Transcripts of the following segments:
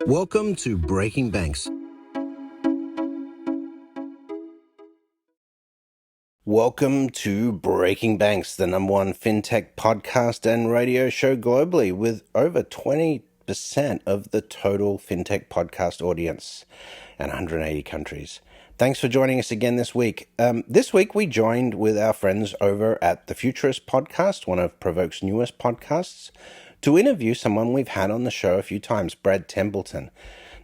Welcome to Breaking Banks. Welcome to Breaking Banks, the #1 fintech podcast and radio show globally, with over 20% of the total fintech podcast audience and 180 countries. Thanks for joining us again this week. This week we joined with our friends over at the Futurists podcast, one of Provoke's newest podcasts, to interview someone we've had on the show a few times, Brad Templeton.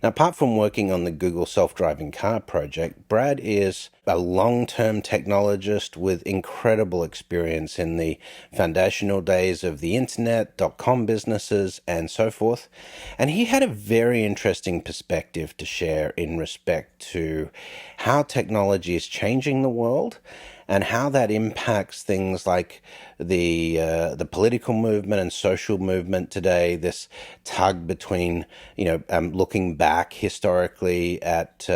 Now, apart from working on the Google self-driving car project, Brad is a long-term technologist with incredible experience in the foundational days of the internet, dot-com businesses, and so forth. And he had a very interesting perspective to share in respect to how technology is changing the world and how that impacts things like the political movement and social movement today. This tug between looking back historically at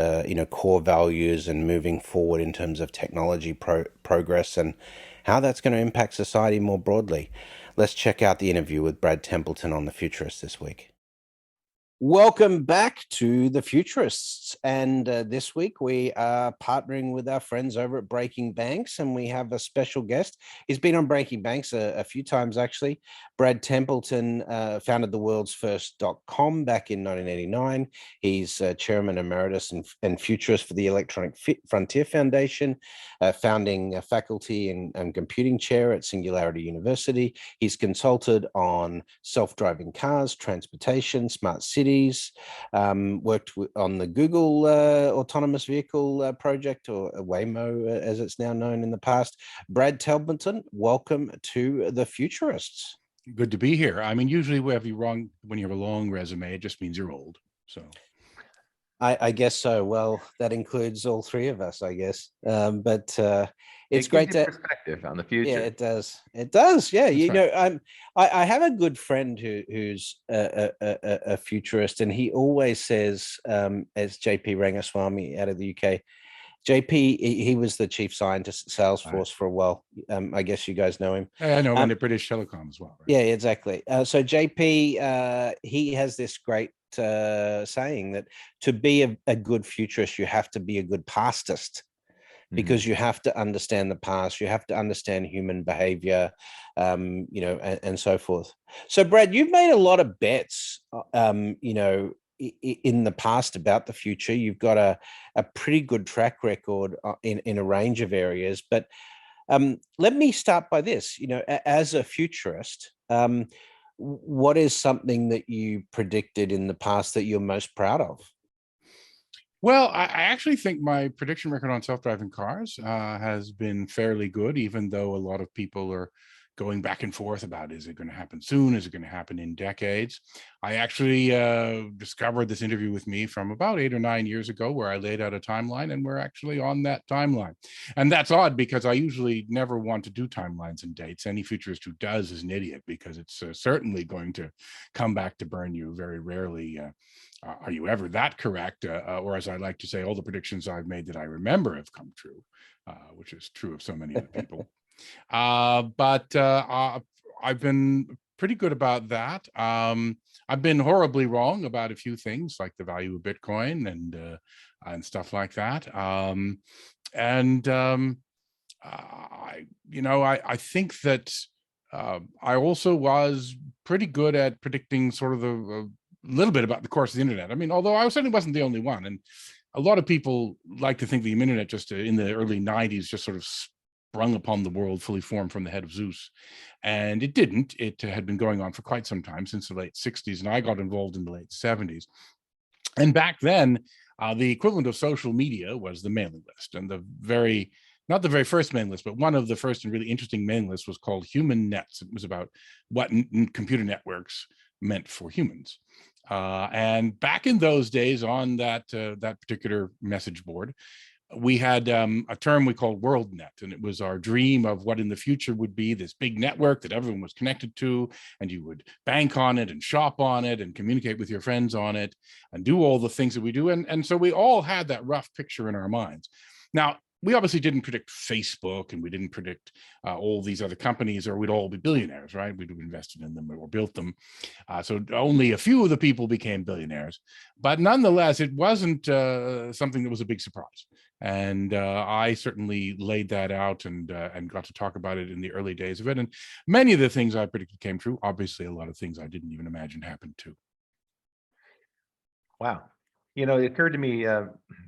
core values and moving forward in terms of technology progress, and how that's going to impact society more broadly. Let's check out the interview with Brad Templeton on the Futurists this week. Welcome back to the Futurists, and this week we are partnering with our friends over at Breaking Banks, and we have a special guest. He's been on Breaking Banks a few times, actually. Brad Templeton founded the world's first .com back in 1989. He's chairman emeritus and futurist for the Electronic Frontier Foundation, founding faculty and computing chair at Singularity University. He's consulted on self-driving cars, transportation, smart cities, worked on the Google autonomous vehicle project, or Waymo as it's now known in the past. Brad Templeton, welcome to the Futurists. Good to be here. I mean, usually when you have a long resume, it just means you're old. So I guess so. Well, that includes all three of us, I guess. But it's it great gives you to perspective on the future. Yeah, it does. It does. Yeah, That's I have a good friend who's a futurist, and he always says, as JP Rangaswamy out of the UK. JP, he was the chief scientist at Salesforce for a while. I guess you guys know him. I know him in the British Telecom as well. Right? Yeah, exactly. So JP, he has this great saying that to be a good futurist, you have to be a good pastist, because you have to understand the past, you have to understand human behavior, and so forth. So, Brad, you've made a lot of bets, in the past about the future. You've got a pretty good track record in a range of areas. But let me start by this. As a futurist, what is something that you predicted in the past that you're most proud of? Well, I actually think my prediction record on self-driving cars has been fairly good, even though a lot of people are going back and forth about, is it going to happen soon? Is it going to happen in decades? I actually discovered this interview with me from about 8 or 9 years ago, where I laid out a timeline, and we're actually on that timeline. And that's odd, because I usually never want to do timelines and dates. Any futurist who does is an idiot, because it's certainly going to come back to burn you. Very rarely are you ever that correct? Or, as I like to say, all the predictions I've made that I remember have come true, which is true of so many other people. But I've been pretty good about that. I've been horribly wrong about a few things, like the value of Bitcoin and stuff like that. I think that I also was pretty good at predicting sort of a little bit about the course of the internet. I mean, although I certainly wasn't the only one. And a lot of people like to think the internet just in the early 90s just sort of sprung upon the world fully formed from the head of Zeus. And it didn't. It had been going on for quite some time, since the late 60s. And I got involved in the late 70s. And back then, the equivalent of social media was the mailing list. And not the very first mailing list, but one of the first and really interesting mailing lists was called Human Nets. It was about what computer networks meant for humans. And back in those days, on that particular message board, we had a term we called WorldNet, and it was our dream of what in the future would be this big network that everyone was connected to, and you would bank on it and shop on it and communicate with your friends on it and do all the things that we do. And so we all had that rough picture in our minds. Now, we obviously didn't predict Facebook, and we didn't predict all these other companies, or we'd all be billionaires, right? We'd have invested in them or built them. So only a few of the people became billionaires. But nonetheless, it wasn't something that was a big surprise. And I certainly laid that out and got to talk about it in the early days of it. And many of the things I predicted came true. Obviously, a lot of things I didn't even imagine happened too. Wow. You know, it occurred to me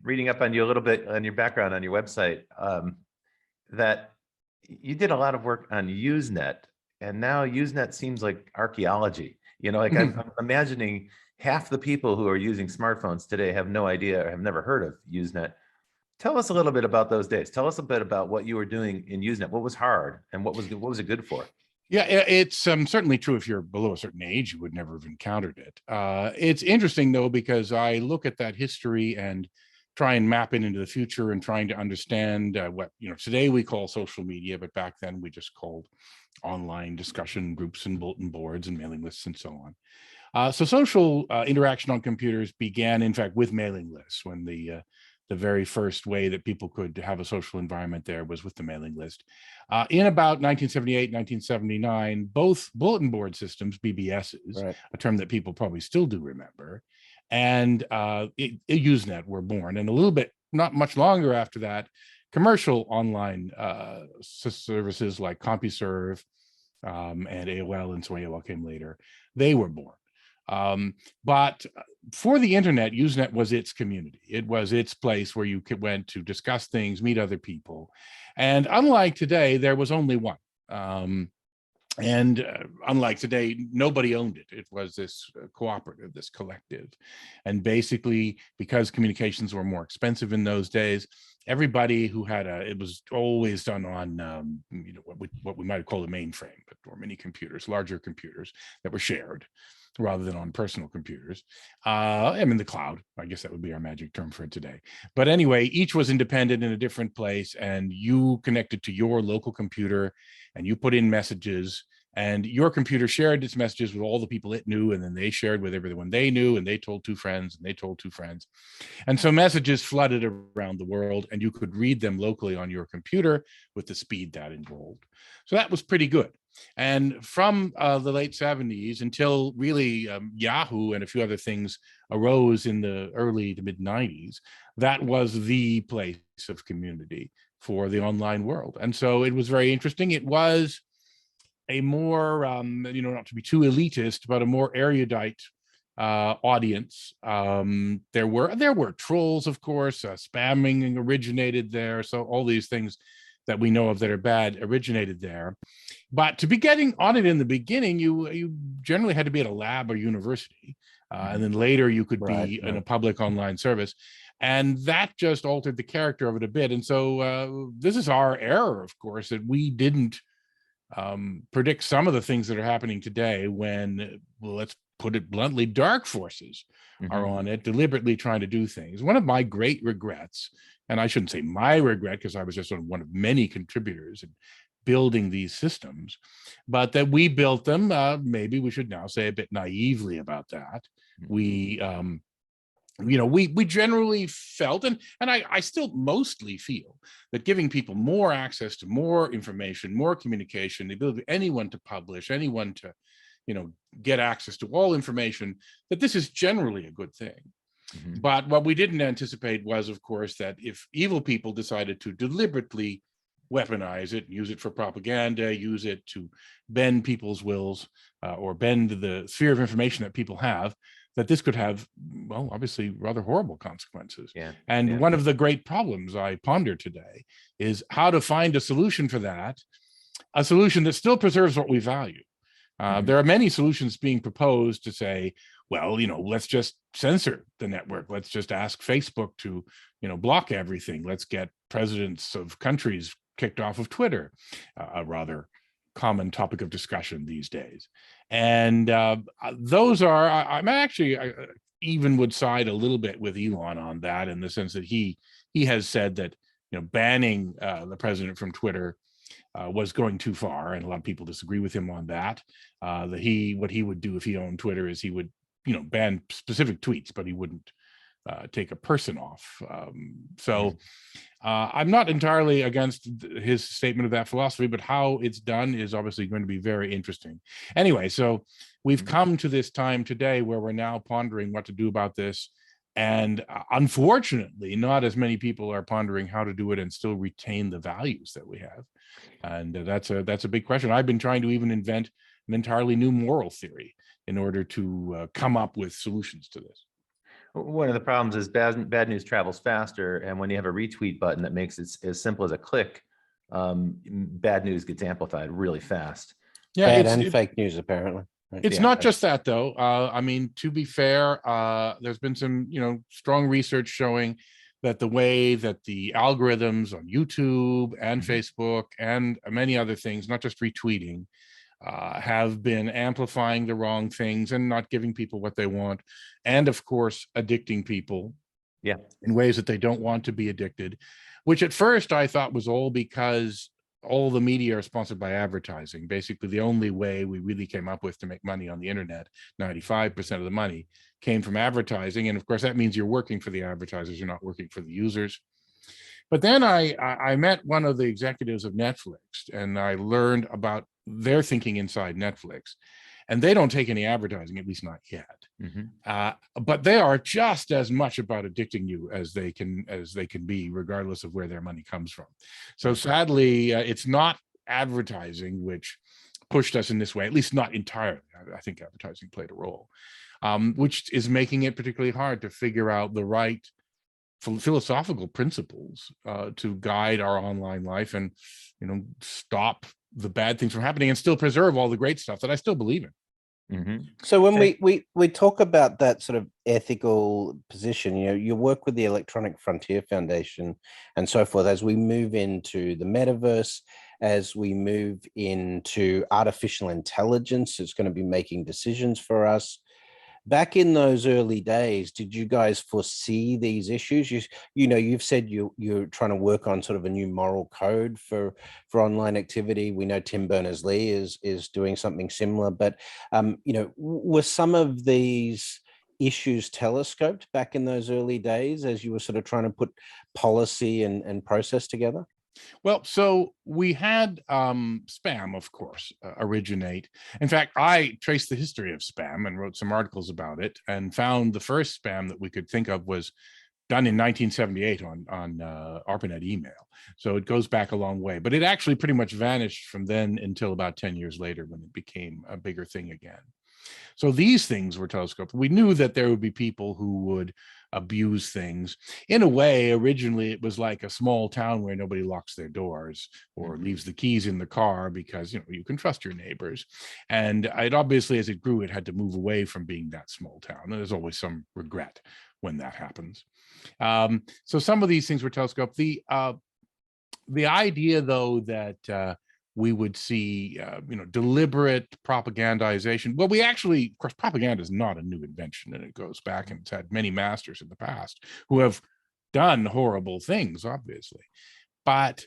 reading up on you a little bit on your background on your website that you did a lot of work on Usenet, and now Usenet seems like archaeology. You know, like I'm imagining half the people who are using smartphones today have no idea or have never heard of Usenet. Tell us a little bit about those days. Tell us a bit about what you were doing in Usenet. What was hard and what was it good for? Yeah, it's certainly true. If you're below a certain age, you would never have encountered it. It's interesting, though, because I look at that history and try and map it into the future, and trying to understand what, today we call social media, but back then we just called online discussion groups and bulletin boards and mailing lists and so on. So social interaction on computers began, in fact, with mailing lists, when the very first way that people could have a social environment there was with the mailing list. In about 1978, 1979, both bulletin board systems, BBSs, right, a term that people probably still do remember, and Usenet were born. And a little bit, not much longer after that, commercial online services like CompuServe and AOL, and so AOL came later, they were born. But for the internet, Usenet was its community. It was its place where you went to discuss things, meet other people. And unlike today, there was only one. Unlike today, nobody owned it. It was this cooperative, this collective. And basically, because communications were more expensive in those days, everybody who had it was always done on, what we might call a mainframe, or mini computers, larger computers that were shared, rather than on personal computers. The cloud, I guess that would be our magic term for it today. But anyway, each was independent in a different place, and you connected to your local computer, and you put in messages, and your computer shared its messages with all the people it knew, and then they shared with everyone they knew, and they told two friends, and they told two friends. And so messages flooded around the world, and you could read them locally on your computer with the speed that involved. So that was pretty good. And from the late 70s until really Yahoo and a few other things arose in the early to mid 90s, that was the place of community for the online world. And so it was very interesting. It was a more, not to be too elitist, but a more erudite audience. There were trolls, of course. Spamming originated there. So all these things that we know of that are bad originated there. But to be getting on it in the beginning, you generally had to be at a lab or university. And then later you could be in a public online service. And that just altered the character of it a bit. And so this is our error, of course, that we didn't predict some of the things that are happening today when, well, let's put it bluntly, dark forces are on it, deliberately trying to do things. One of my great regrets, and I shouldn't say my regret because I was just one of many contributors in building these systems, but that we built them, maybe we should now say a bit naively about that. We generally felt, and I still mostly feel, that giving people more access to more information, more communication, the ability of anyone to publish, anyone to, get access to all information, that this is generally a good thing. But what we didn't anticipate was, of course, that if evil people decided to deliberately weaponize it, use it for propaganda, use it to bend people's wills, or bend the sphere of information that people have, that this could have, well, obviously rather horrible consequences. One of the great problems I ponder today is how to find a solution for that, a solution that still preserves what we value. There are many solutions being proposed to say, well, let's just censor the network. Let's just ask Facebook to, block everything. Let's get presidents of countries kicked off of Twitter, a rather common topic of discussion these days. And those are, I even would side a little bit with Elon on that, in the sense that he has said that, banning the president from Twitter was going too far, and a lot of people disagree with him on that. What he would do if he owned Twitter is he would, ban specific tweets, but he wouldn't take a person off. I'm not entirely against his statement of that philosophy, but how it's done is obviously going to be very interesting. Anyway, so we've come to this time today where we're now pondering what to do about this. And unfortunately, not as many people are pondering how to do it and still retain the values that we have. And that's a big question. I've been trying to even invent an entirely new moral theory in order to come up with solutions to this. One of the problems is bad news travels faster, and when you have a retweet button that makes it as simple as a click, bad news gets amplified really fast. Yeah, Bad and fake news, apparently. It's not just that, though. I mean, to be fair, there's been some, strong research showing that the way that the algorithms on YouTube and Facebook and many other things, not just retweeting, have been amplifying the wrong things and not giving people what they want, and of course addicting people in ways that they don't want to be addicted, which at first I thought was all because all the media are sponsored by advertising. Basically, the only way we really came up with to make money on the internet, 95% of the money came from advertising, and of course that means you're working for the advertisers, you're not working for the users. But then I met one of the executives of Netflix, and I learned about their thinking inside Netflix. And they don't take any advertising, at least not yet. But they are just as much about addicting you as they can be, regardless of where their money comes from. So sadly, it's not advertising which pushed us in this way, at least not entirely. I think advertising played a role, which is making it particularly hard to figure out the right philosophical principles to guide our online life and stop the bad things from happening and still preserve all the great stuff that I still believe in. So when we talk about that sort of ethical position, you work with the Electronic Frontier Foundation and so forth, as we move into the metaverse, as we move into artificial intelligence, it's going to be making decisions for us. Back in those early days, did you guys foresee these issues? You've said you're trying to work on sort of a new moral code for online activity. We know Tim Berners-Lee is doing something similar, but were some of these issues telescoped back in those early days as you were sort of trying to put policy and process together? Well, so we had spam, of course, originate. In fact, I traced the history of spam and wrote some articles about it and found the first spam that we could think of was done in 1978 on ARPANET email. So it goes back a long way, but it actually pretty much vanished from then until about 10 years later when it became a bigger thing again. So these things were telescoped. We knew that there would be people who would abuse things. In a way, originally it was like a small town where nobody locks their doors or leaves the keys in the car because you can trust your neighbors. And it obviously, as it grew, it had to move away from being that small town. And there's always some regret when that happens. So some of these things were telescoped. The idea, though, that we would see, deliberate propagandization. Well, we actually, of course, propaganda is not a new invention, and it goes back and it's had many masters in the past who have done horrible things, obviously. But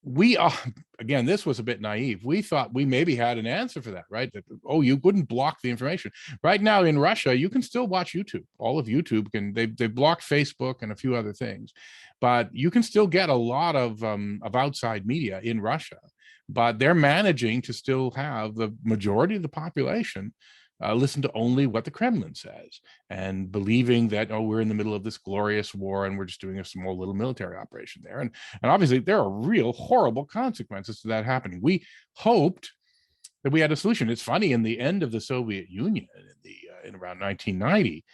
we are, again, this was a bit naive. We thought we maybe had an answer for that, right? That, you wouldn't block the information. Right now in Russia, you can still watch YouTube. All of YouTube they've blocked Facebook and a few other things, but you can still get a lot of outside media in Russia. But they're managing to still have the majority of the population listen to only what the Kremlin says and believing that, we're in the middle of this glorious war and we're just doing a small little military operation there. And obviously there are real horrible consequences to that happening. We hoped that we had a solution. It's funny, in the end of the Soviet Union in around 1990,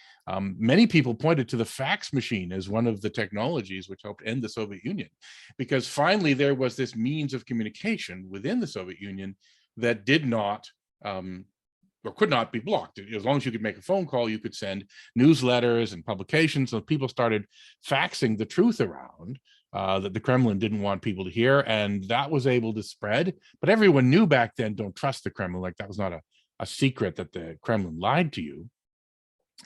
many people pointed to the fax machine as one of the technologies which helped end the Soviet Union, because finally there was this means of communication within the Soviet Union that did not or could not be blocked. As long as you could make a phone call, you could send newsletters and publications. So people started faxing the truth around that the Kremlin didn't want people to hear, and that was able to spread. But everyone knew back then, don't trust the Kremlin. Like, that was not a secret that the Kremlin lied to you.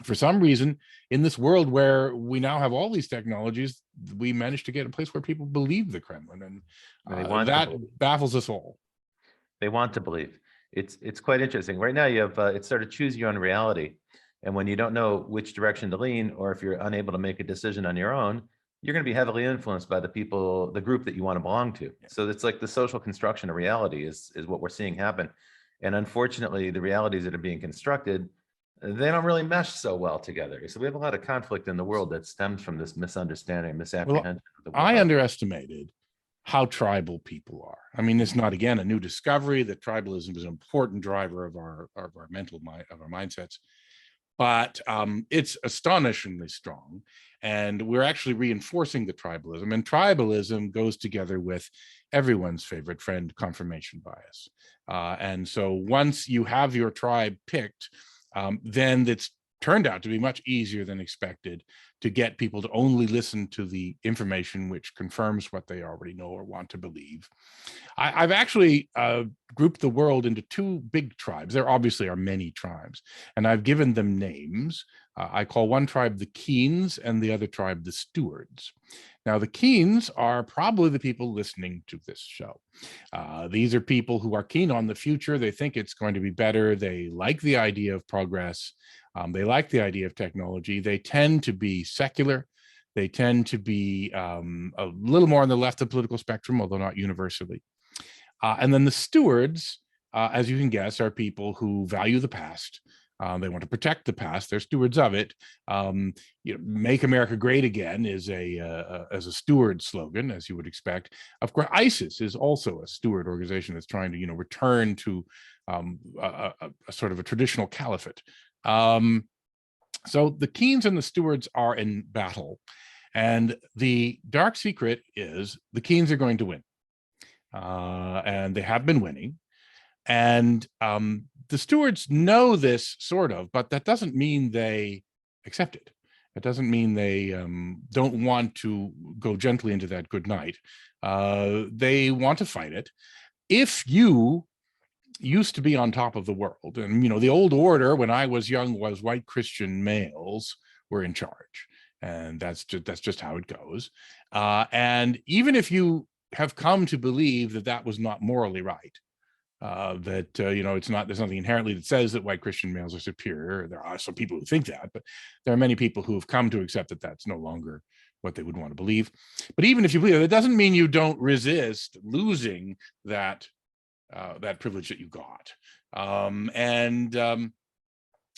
For some reason, in this world where we now have all these technologies, we managed to get a place where people believe the Kremlin, and that baffles us all. They want to believe. It's quite interesting. Right now, you have it's sort of choose your own reality, And when you don't know which direction to lean, or if you're unable to make a decision on your own, you're going to be heavily influenced by the people, the group that you want to belong to. So it's like the social construction of reality is what we're seeing happen. And unfortunately, the realities that are being constructed, they don't really mesh so well together. So we have a lot of conflict in the world that stems from this misunderstanding, misapprehension of the world. I underestimated how tribal people are. I mean, it's not, again, a new discovery that tribalism is an important driver of our mindsets, but it's astonishingly strong. And we're actually reinforcing the tribalism, and tribalism goes together with everyone's favorite friend, confirmation bias. And so once you have your tribe picked, then it's turned out to be much easier than expected to get people to only listen to the information which confirms what they already know or want to believe. I've actually grouped the world into two big tribes. There obviously are many tribes, and I've given them names. I call one tribe the Keens and the other tribe the Stewards. Now, the Keens are probably the people listening to this show. These are people who are keen on the future. They think it's going to be better. They like the idea of progress. They like the idea of technology. They tend to be secular. They tend to be a little more on the left of the political spectrum, although not universally. And then the Stewards, as you can guess, are people who value the past. They want to protect the past. They're stewards of it. Make America Great Again is as a steward slogan, as you would expect. Of course, ISIS is also a steward organization that's trying to, return to a sort of a traditional caliphate. So the Keens and the Stewards are in battle. And the dark secret is the Keens are going to win. And they have been winning. And the Stewards know this sort of, but that doesn't mean they accept it. It doesn't mean they don't want to go gently into that good night. They want to fight it. If you used to be on top of the world, and the old order when I was young was white Christian males were in charge, and that's just how it goes. And even if you have come to believe that was not morally right, it's not, there's nothing inherently that says that white Christian males are superior. There are some people who think that, but there are many people who have come to accept that that's no longer what they would want to believe. But even if you believe it, doesn't mean you don't resist losing that privilege that you got.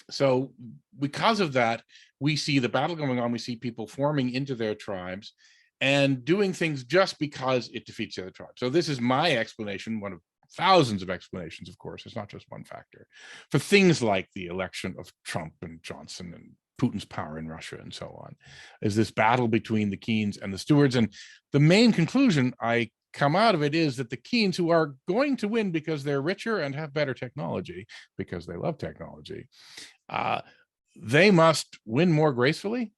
So because of that, we see the battle going on. We see people forming into their tribes and doing things just because it defeats the other tribe. So this is my explanation, one of thousands of explanations, of course. It's not just one factor, for things like the election of Trump and Johnson and Putin's power in Russia and so on, is this battle between the Keens and the Stewards. And the main conclusion I come out of it is that the Keens, who are going to win because they're richer and have better technology, because they love technology, they must win more gracefully,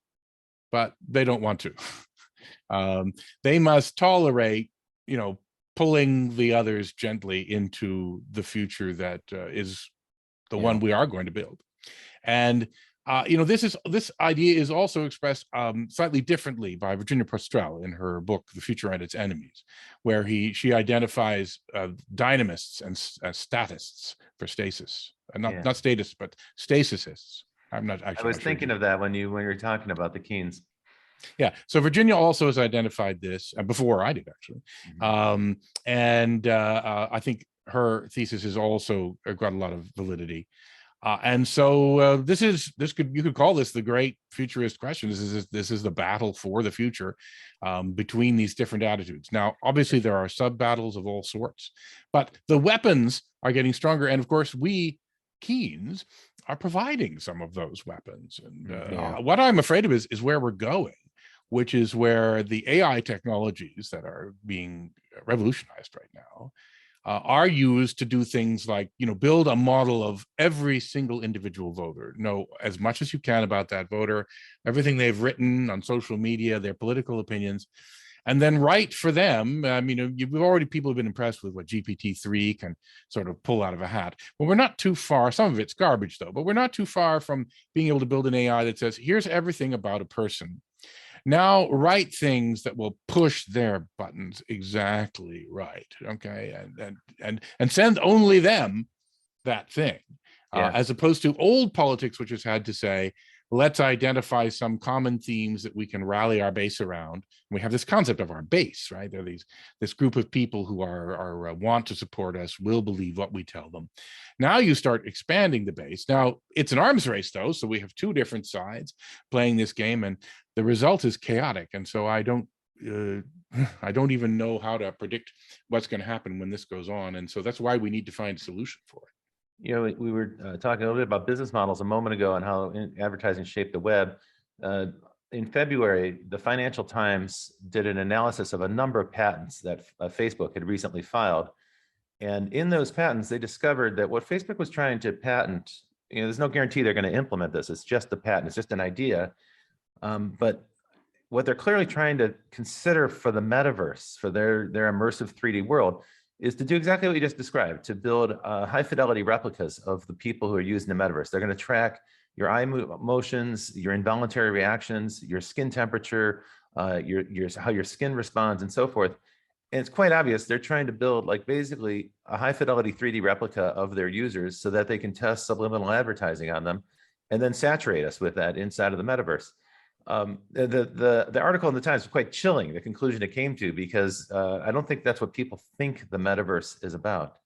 but they don't want to. They must tolerate, pulling the others gently into the future that is the one we are going to build. And this idea is also expressed slightly differently by Virginia Postrel in her book The Future and Its Enemies, where she identifies dynamists and statists for stasis, not statists, but stasisists. I'm not actually. I was thinking of that when you were talking about the Keens. Yeah, so Virginia also has identified this before I did, actually. Mm-hmm. I think her thesis has also got a lot of validity. And so you could call this the great futurist question. This is the battle for the future between these different attitudes. Now, obviously, there are sub battles of all sorts, but the weapons are getting stronger. And of course, we Keens are providing some of those weapons. And what I'm afraid of is where we're going, which is where the AI technologies that are being revolutionized right now are used to do things like, build a model of every single individual voter, know as much as you can about that voter, everything they've written on social media, their political opinions, and then write for them. People have been impressed with what GPT-3 can sort of pull out of a hat. Well, we're not too far. Some of it's garbage, though, but we're not too far from being able to build an AI that says, here's everything about a person. Now write things that will push their buttons exactly right, okay, and send only them that thing. as opposed to old politics, which has had to say, let's identify some common themes that we can rally our base around. And we have this concept of our base, right? There are this group of people who are want to support us, will believe what we tell them. Now you start expanding the base. Now it's an arms race, though, so we have two different sides playing this game, and the result is chaotic. And so I don't even know how to predict what's going to happen when this goes on. And so that's why we need to find a solution for it. You know, we were talking a little bit about business models a moment ago and how advertising shaped the web. In February, the Financial Times did an analysis of a number of patents that Facebook had recently filed. And in those patents, they discovered that what Facebook was trying to patent, you know, there's no guarantee they're going to implement this. It's just a patent. It's just an idea. But what they're clearly trying to consider for the metaverse, for their immersive 3D world, is to do exactly what you just described, to build high fidelity replicas of the people who are using the metaverse. They're going to track your eye motions, your involuntary reactions, your skin temperature, how your skin responds, and so forth. And it's quite obvious they're trying to build like basically a high fidelity 3D replica of their users so that they can test subliminal advertising on them and then saturate us with that inside of the metaverse. The article in the Times was quite chilling, the conclusion it came to, because I don't think that's what people think the metaverse is about.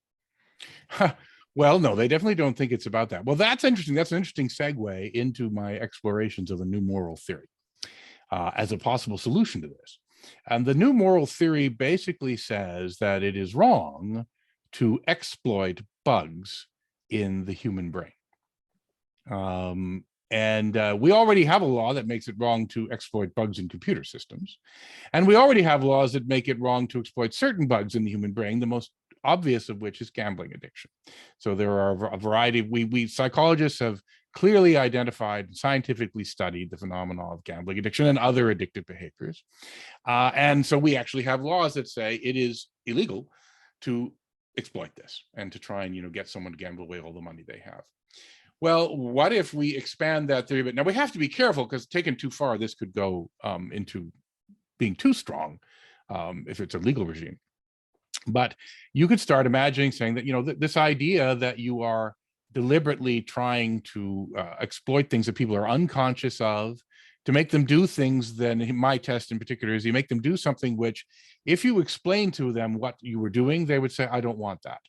Well, no, they definitely don't think it's about that. Well, that's interesting. That's an interesting segue into my explorations of a new moral theory as a possible solution to this. And the new moral theory basically says that it is wrong to exploit bugs in the human brain. And we already have a law that makes it wrong to exploit bugs in computer systems. And we already have laws that make it wrong to exploit certain bugs in the human brain, the most obvious of which is gambling addiction. So there are a variety, we psychologists have clearly identified and scientifically studied the phenomenon of gambling addiction and other addictive behaviors. And so we actually have laws that say it is illegal to exploit this and to try and, get someone to gamble away all the money they have. Well, what if we expand that theory? But now we have to be careful, because taken too far, this could go into being too strong if it's a legal regime. But you could start imagining saying that, this idea that you are deliberately trying to exploit things that people are unconscious of, to make them do things, then my test in particular is you make them do something which, if you explain to them what you were doing, they would say, I don't want that.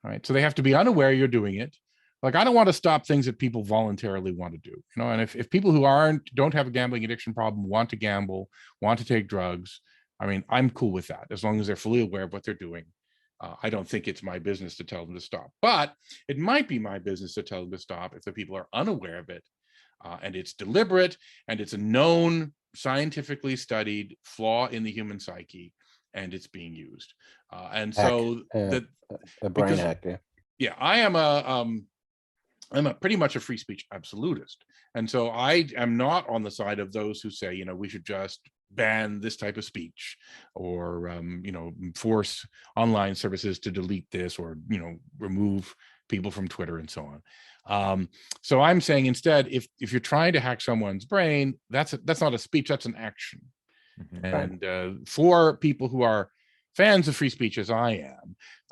All right. So they have to be unaware you're doing it. Like, I don't want to stop things that people voluntarily want to do, and if people who don't have a gambling addiction problem, want to gamble, want to take drugs, I mean, I'm cool with that as long as they're fully aware of what they're doing. I don't think it's my business to tell them to stop, but it might be my business to tell them to stop if the people are unaware of it, and it's deliberate, and it's a known, scientifically studied flaw in the human psyche, and it's being used. And so a brain hack. Yeah, I'm pretty much a free speech absolutist. And so I am not on the side of those who say, we should just ban this type of speech, or, force online services to delete this, or, remove people from Twitter and so on. So I'm saying instead, if you're trying to hack someone's brain, that's not a speech, that's an action. Mm-hmm. And for people who are fans of free speech, as I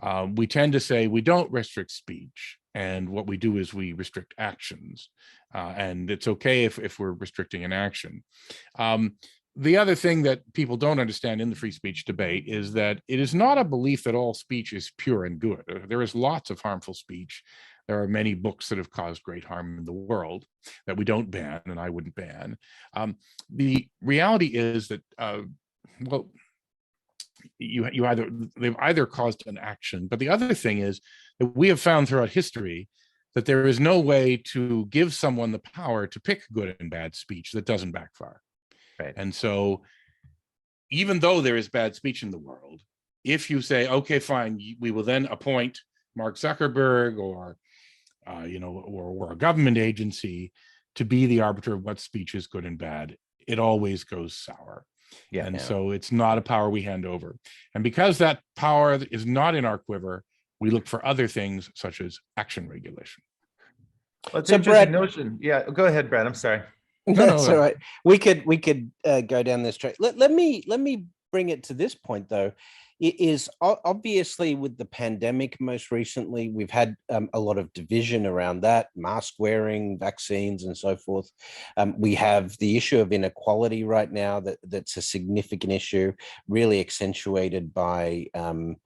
am, we tend to say we don't restrict speech. And what we do is we restrict actions. And it's okay if we're restricting an action. The other thing that people don't understand in the free speech debate is that it is not a belief that all speech is pure and good. There is lots of harmful speech. There are many books that have caused great harm in the world that we don't ban, and I wouldn't ban. The reality is that, they've either caused an action, but the other thing is that we have found throughout history that there is no way to give someone the power to pick good and bad speech that doesn't backfire. Right. And so even though there is bad speech in the world, if you say, okay, fine, we will then appoint Mark Zuckerberg or a government agency to be the arbiter of what speech is good and bad, it always goes sour. Yeah. And so it's not a power we hand over. And because that power is not in our quiver, we look for other things such as action regulation. Well, it's an interesting notion. Yeah, go ahead, Brad. I'm sorry. That's all right. We could go down this track. Let me bring it to this point, though. It is obviously with the pandemic most recently, we've had a lot of division around that, mask wearing, vaccines, and so forth. We have the issue of inequality right now that's a significant issue, really accentuated by the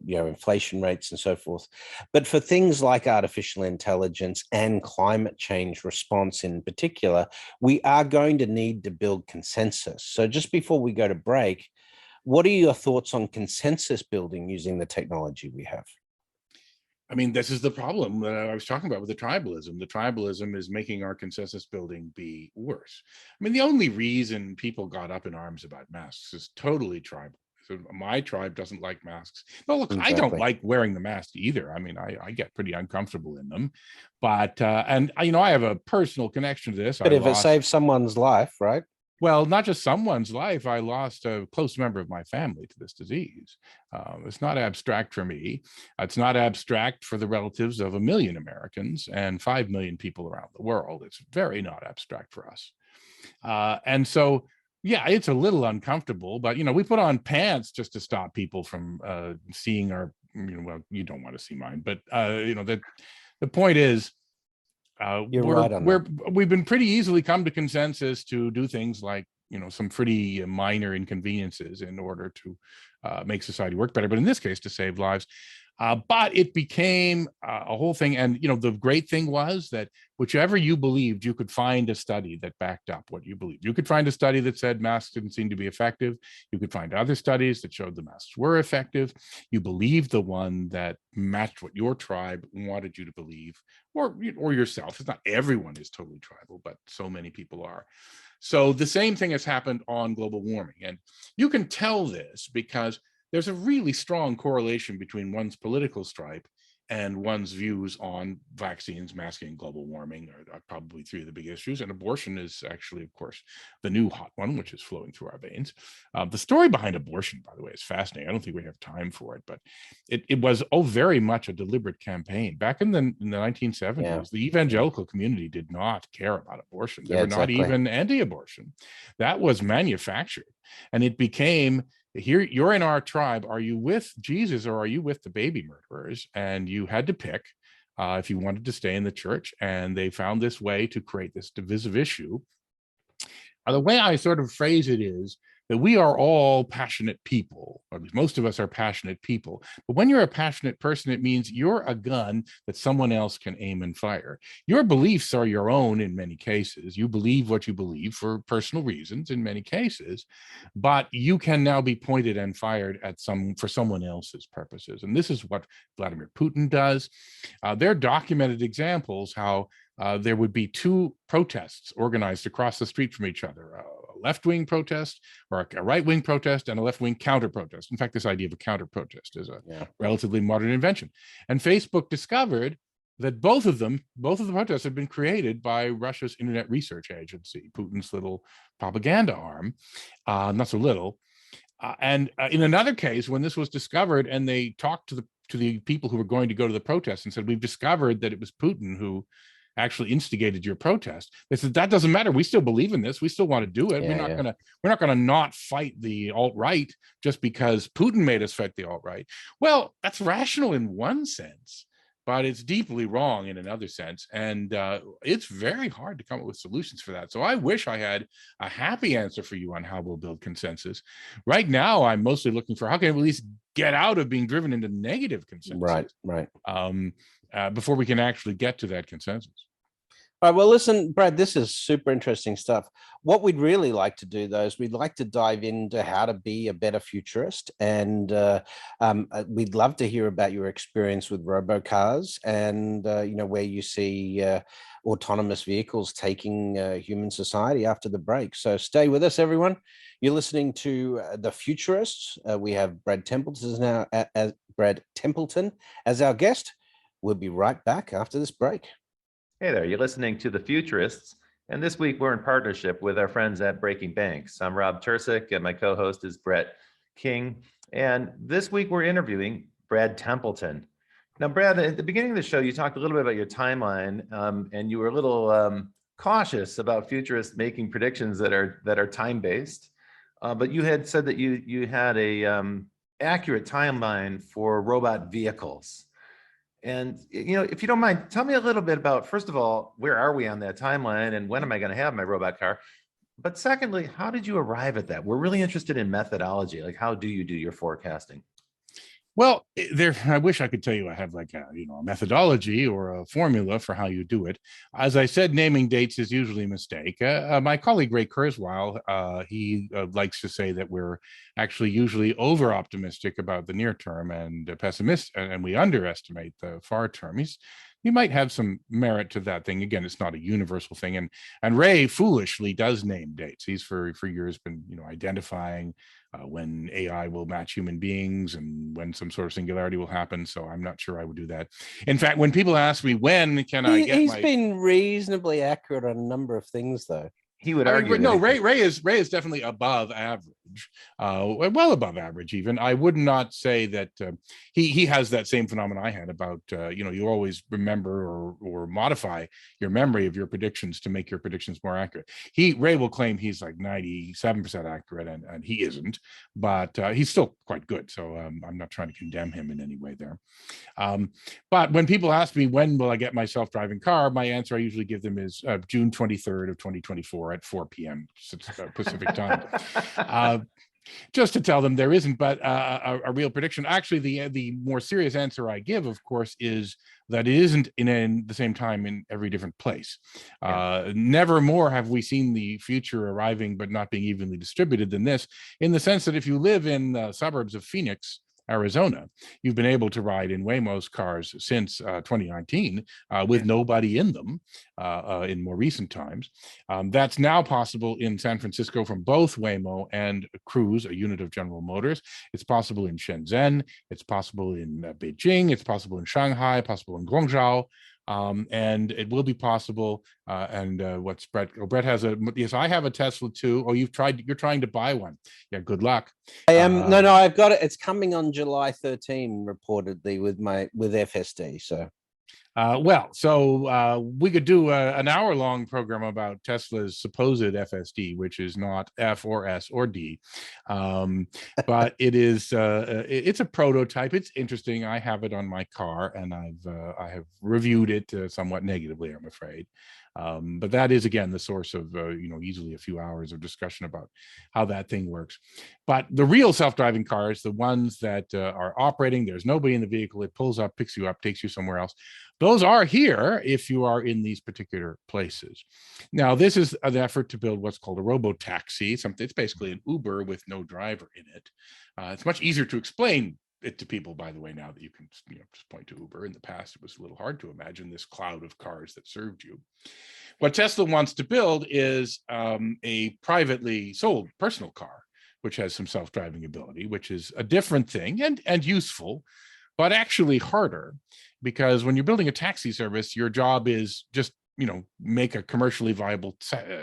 inflation rates and so forth. But for things like artificial intelligence and climate change response in particular, we are going to need to build consensus. So just before we go to break, what are your thoughts on consensus building using the technology we have? I mean, this is the problem that I was talking about with the tribalism. The tribalism is making our consensus building be worse. I mean, the only reason people got up in arms about masks is totally tribal. So my tribe doesn't like masks. Well, look, I don't like wearing the mask either. I mean, I get pretty uncomfortable in them, but and I have a personal connection to this. But if it saves someone's life, right? Well, not just someone's life. I lost a close member of my family to this disease. It's not abstract for me. It's not abstract for the relatives of 1 million Americans and 5 million people around the world. It's very not abstract for us. And so, yeah, it's a little uncomfortable, but we put on pants just to stop people from seeing our. Well, you don't want to see mine, but the point is. We've been pretty easily come to consensus to do things like some pretty minor inconveniences in order to make society work better, but in this case to save lives. But it became a whole thing, and the great thing was that whichever you believed, you could find a study that backed up what you believed. You could find a study that said masks didn't seem to be effective. You could find other studies that showed the masks were effective. You believed the one that matched what your tribe wanted you to believe, or yourself. It's not everyone is totally tribal, but so many people are. So the same thing has happened on global warming, and you can tell this because there's a really strong correlation between one's political stripe and one's views on vaccines, masking, global warming are probably three of the big issues. And abortion is actually, of course, the new hot one, which is flowing through our veins. The story behind abortion, by the way, is fascinating. I don't think we have time for it, but it was very much a deliberate campaign. Back in the 1970s, the evangelical community did not care about abortion. They were not even anti-abortion. That was manufactured. And it became, here, you're in our tribe. Are you with Jesus or are you with the baby murderers? And you had to pick if you wanted to stay in the church. And they found this way to create this divisive issue. The way I sort of phrase it is that we are all passionate people, or at least most of us are passionate people. But when you're a passionate person, it means you're a gun that someone else can aim and fire. Your beliefs are your own in many cases. You believe what you believe for personal reasons in many cases, but you can now be pointed and fired at for someone else's purposes. And this is what Vladimir Putin does. There are documented examples how there would be two protests organized across the street from each other, a left-wing protest or a right-wing protest and a left-wing counter-protest. In fact, this idea of a counter-protest is a relatively modern invention. And Facebook discovered that both of the protests had been created by Russia's Internet Research Agency, Putin's little propaganda arm, not so little. And in another case, when this was discovered and they talked to the people who were going to go to the protest and said, we've discovered that it was Putin who actually instigated your protest. They said, that doesn't matter. We still believe in this. We still want to do it. We're not gonna not fight the alt-right just because Putin made us fight the alt-right. Well, that's rational in one sense, but it's deeply wrong in another sense. And it's very hard to come up with solutions for that. So I wish I had a happy answer for you on how we'll build consensus. Right now, I'm mostly looking for how can we at least get out of being driven into negative consensus. Right. Before we can actually get to that consensus. All right, well, listen, Brad, this is super interesting stuff. What we'd really like to do, though, is we'd like to dive into how to be a better futurist. And we'd love to hear about your experience with robocars and, where you see autonomous vehicles taking human society after the break. So stay with us, everyone. You're listening to The Futurists. We have Brad Templeton as our guest. We'll be right back after this break. Hey there, you're listening to The Futurists, and this week we're in partnership with our friends at Breaking Banks. I'm Rob Tersick, and my co-host is Brett King, and this week we're interviewing Brad Templeton. Now, Brad, at the beginning of the show, you talked a little bit about your timeline, and you were a little cautious about futurists making predictions that are time-based. but you had said that you had a accurate timeline for robot vehicles. And if you don't mind, tell me a little bit about, first of all, where are we on that timeline, and when am I going to have my robot car? But secondly, how did you arrive at that? We're really interested in methodology. Like, how do you do your forecasting? Well, I wish I could tell you I have like a methodology or a formula for how you do it. As I said, naming dates is usually a mistake. My colleague Ray Kurzweil, he likes to say that we're actually usually over optimistic about the near term and pessimist, and we underestimate the far term. He might have some merit to that thing. Again, it's not a universal thing, and Ray foolishly does name dates. He's for years been identifying when AI will match human beings and when some sort of singularity will happen. So I'm not sure I would do that. In fact, when people ask me when can I get he's been reasonably accurate on a number of things, though. He would argue. No, Ray is definitely above average, well above average even. I would not say that he has that same phenomenon I had about you always remember or modify your memory of your predictions to make your predictions more accurate. Ray will claim he's like 97% accurate, and he isn't, but he's still quite good. So I'm not trying to condemn him in any way there. But when people ask me when will I get my self-driving car, my answer I usually give them is June 23rd of 2024 at 4 p.m. Pacific time. Just to tell them there isn't but a real prediction. Actually, the more serious answer I give, of course, is that it isn't in the same time in every different place. Never more have we seen the future arriving but not being evenly distributed than this, in the sense that if you live in the suburbs of Phoenix, Arizona, you've been able to ride in Waymo's cars since 2019 with nobody in them in more recent times. That's now possible in San Francisco from both Waymo and Cruise, a unit of General Motors. It's possible in Shenzhen. It's possible in Beijing. It's possible in Shanghai, possible in Guangzhou. And it will be possible. What's Brett? Oh, Brett has yes, I have a Tesla too. Oh, you're trying to buy one. Yeah, good luck. I am. No, I've got it. It's coming on July 13, reportedly, with FSD. So. We could do an hour-long program about Tesla's supposed FSD, which is not F or S or D, but it is. It's a prototype. It's interesting. I have it on my car, and I have reviewed it somewhat negatively, I'm afraid. But that is, again, the source of easily a few hours of discussion about how that thing works. But the real self-driving cars, the ones that are operating, there's nobody in the vehicle, it pulls up, picks you up, takes you somewhere else. Those are here if you are in these particular places. Now, this is an effort to build what's called a robo-taxi. It's basically an Uber with no driver in it. It's much easier to explain it to people, by the way, now that you can just point to Uber. In the past, it was a little hard to imagine this cloud of cars that served you. What Tesla wants to build is a privately sold personal car, which has some self-driving ability, which is a different thing and useful, but actually harder, because when you're building a taxi service, your job is just make a commercially viable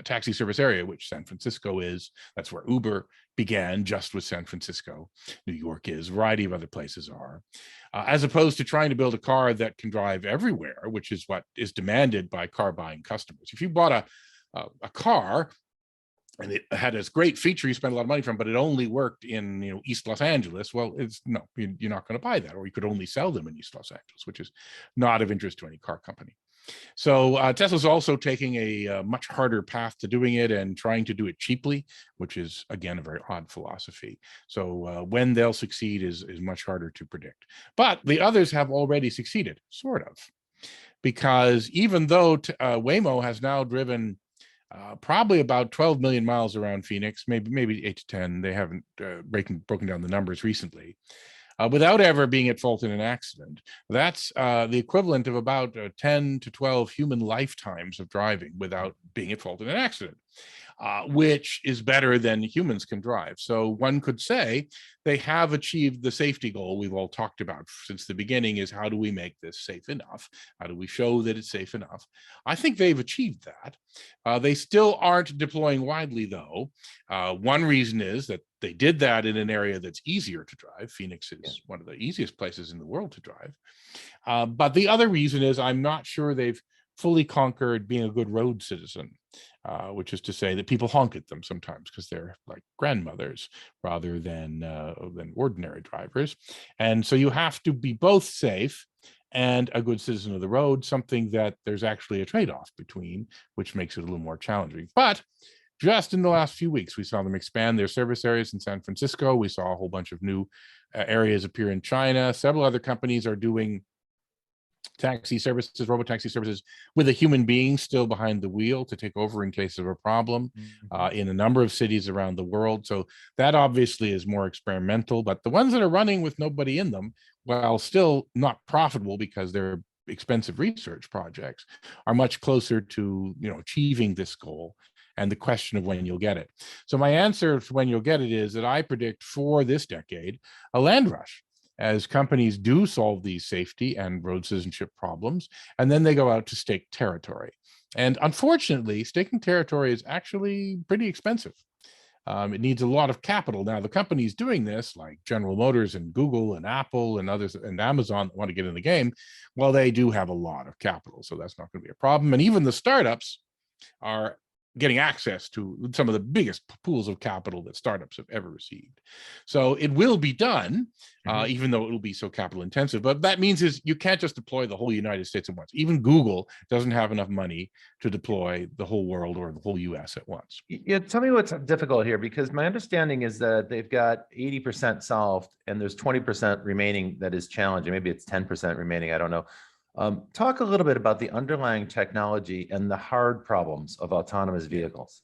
taxi service area, which San Francisco is. That's where Uber began, just with San Francisco. New York is, a variety of other places are, as opposed to trying to build a car that can drive everywhere, which is what is demanded by car buying customers. If you bought a car and it had this great feature you spent a lot of money from, but it only worked in East Los Angeles, well, you're not going to buy that, or you could only sell them in East Los Angeles, which is not of interest to any car company. So Tesla's also taking a much harder path to doing it and trying to do it cheaply, which is, again, a very odd philosophy. So when they'll succeed is much harder to predict. But the others have already succeeded, sort of, because even though Waymo has now driven probably about 12 million miles around Phoenix, maybe 8 to 10. They haven't broken down the numbers recently. Without ever being at fault in an accident. That's the equivalent of about 10 to 12 human lifetimes of driving without being at fault in an accident, which is better than humans can drive. So one could say they have achieved the safety goal we've all talked about since the beginning, is how do we make this safe enough? How do we show that it's safe enough? I think they've achieved that. They still aren't deploying widely, though. One reason is that they did that in an area that's easier to drive. Phoenix is one of the easiest places in the world to drive. But the other reason is I'm not sure they've fully conquered being a good road citizen, which is to say that people honk at them sometimes because they're like grandmothers rather than ordinary drivers. And so you have to be both safe and a good citizen of the road, something that there's actually a trade-off between, which makes it a little more challenging. But just in the last few weeks, we saw them expand their service areas in San Francisco. We saw a whole bunch of new areas appear in China. Several other companies are doing taxi services, robotaxi services, with a human being still behind the wheel to take over in case of a problem in a number of cities around the world. So that obviously is more experimental, but the ones that are running with nobody in them, while still not profitable because they're expensive research projects, are much closer to achieving this goal. And the question of when you'll get it. So my answer to when you'll get it is that I predict for this decade a land rush, as companies do solve these safety and road citizenship problems, and then they go out to stake territory. And unfortunately, staking territory is actually pretty expensive. It needs a lot of capital. Now, the companies doing this, like General Motors and Google and Apple and others and Amazon that want to get in the game, well, they do have a lot of capital, so that's not going to be a problem. And even the startups are getting access to some of the biggest pools of capital that startups have ever received. So it will be done, even though it will be so capital intensive. But that means is you can't just deploy the whole United States at once. Even Google doesn't have enough money to deploy the whole world or the whole US at once. Yeah, tell me what's difficult here, because my understanding is that they've got 80% solved and there's 20% remaining that is challenging. Maybe it's 10% remaining, I don't know. Talk a little bit about the underlying technology and the hard problems of autonomous vehicles.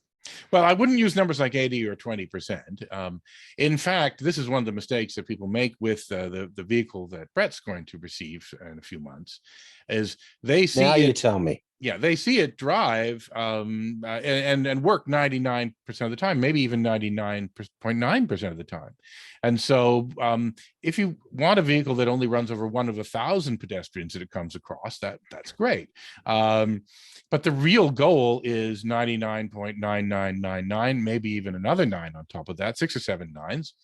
Well, I wouldn't use numbers like 80 or 20%. In fact, this is one of the mistakes that people make with the vehicle that Brett's going to receive in a few months, is they see now you tell me. Yeah, they see it drive and work 99% of the time, maybe even 99.9% of the time. And so if you want a vehicle that only runs over one of 1,000 pedestrians that it comes across, that's great. But the real goal is 99.9999, maybe even another 9 on top of that, 6 or 7 nines.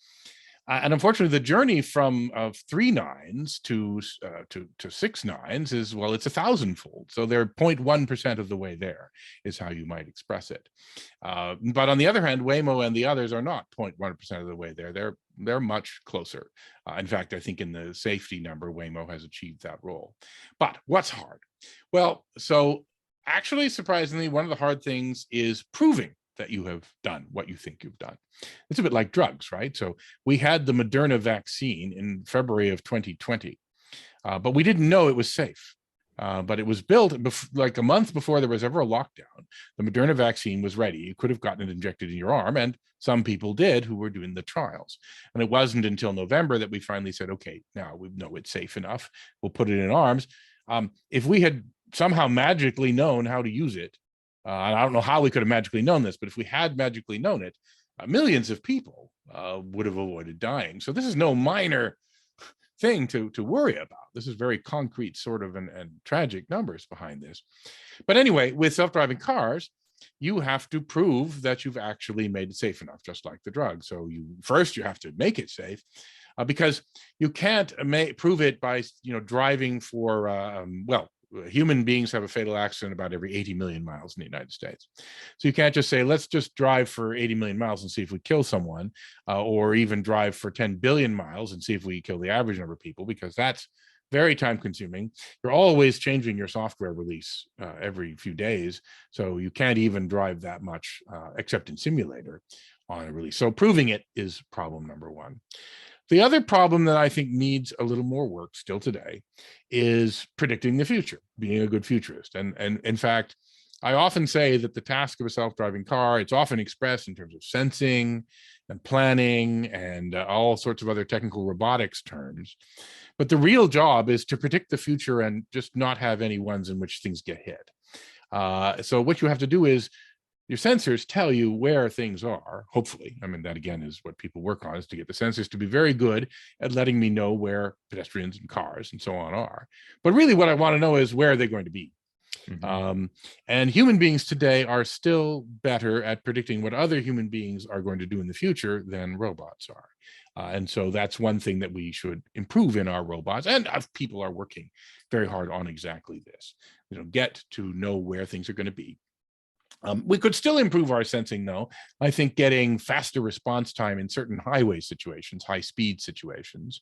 And unfortunately, the journey from 3 nines to 6 nines is, well, it's 1,000-fold. So they're 0.1% of the way there, is how you might express it. But on the other hand, Waymo and the others are not 0.1% of the way there. They're much closer. In fact, I think in the safety number, Waymo has achieved that role. But what's hard? Well, so actually, surprisingly, one of the hard things is proving that you have done what you think you've done. It's a bit like drugs, right? So we had the Moderna vaccine in February of 2020, but we didn't know it was safe. But it was built like a month before there was ever a lockdown. The Moderna vaccine was ready. You could have gotten it injected in your arm, and some people did who were doing the trials. And it wasn't until November that we finally said, okay, now we know it's safe enough. We'll put it in arms. If we had somehow magically known how to use it, and I don't know how we could have magically known this, but if we had magically known it, millions of people would have avoided dying. So this is no minor thing to worry about. This is very concrete sort of and tragic numbers behind this. But anyway, with self-driving cars, you have to prove that you've actually made it safe enough, just like the drug. So first you have to make it safe, because you can't prove it by driving for human beings have a fatal accident about every 80 million miles in the United States. So you can't just say, let's just drive for 80 million miles and see if we kill someone, or even drive for 10 billion miles and see if we kill the average number of people, because that's very time consuming. You're always changing your software release every few days. So you can't even drive that much except in simulator on a release. So proving it is problem number one. The other problem that I think needs a little more work still today is predicting the future, being a good futurist. And in fact, I often say that the task of a self-driving car, it's often expressed in terms of sensing and planning and all sorts of other technical robotics terms. But the real job is to predict the future and just not have any ones in which things get hit. So what you have to do is your sensors tell you where things are, hopefully. I mean, that again is what people work on, is to get the sensors to be very good at letting me know where pedestrians and cars and so on are. But really what I want to know is, where are they going to be? And human beings today are still better at predicting what other human beings are going to do in the future than robots are. And so that's one thing that we should improve in our robots, and people are working very hard on exactly this. get to know where things are going to be. We could still improve our sensing, though. I think getting faster response time in certain highway situations, high speed situations,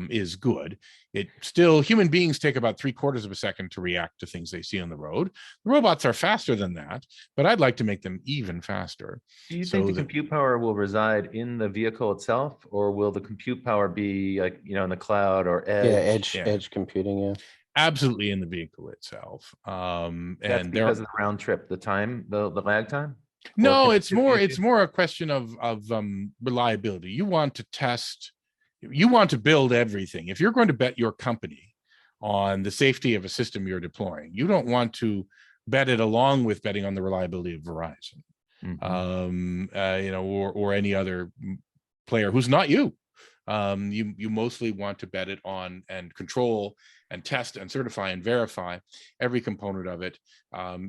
is good. It still, human beings take about 3/4 of a second to react to things they see on the road. The robots are faster than that, but I'd like to make them even faster. Do you think the compute power will reside in the vehicle itself, or will the compute power be like, in the cloud or edge? Edge computing, yeah. Absolutely in the vehicle itself. That's And because of the round trip, the time, the lag time? No, it's more a question of reliability. You want to test, you want to build everything. If you're going to bet your company on the safety of a system you're deploying, you don't want to bet it along with betting on the reliability of Verizon, or any other player who's not you. You mostly want to bet it on and control and test and certify and verify every component of it.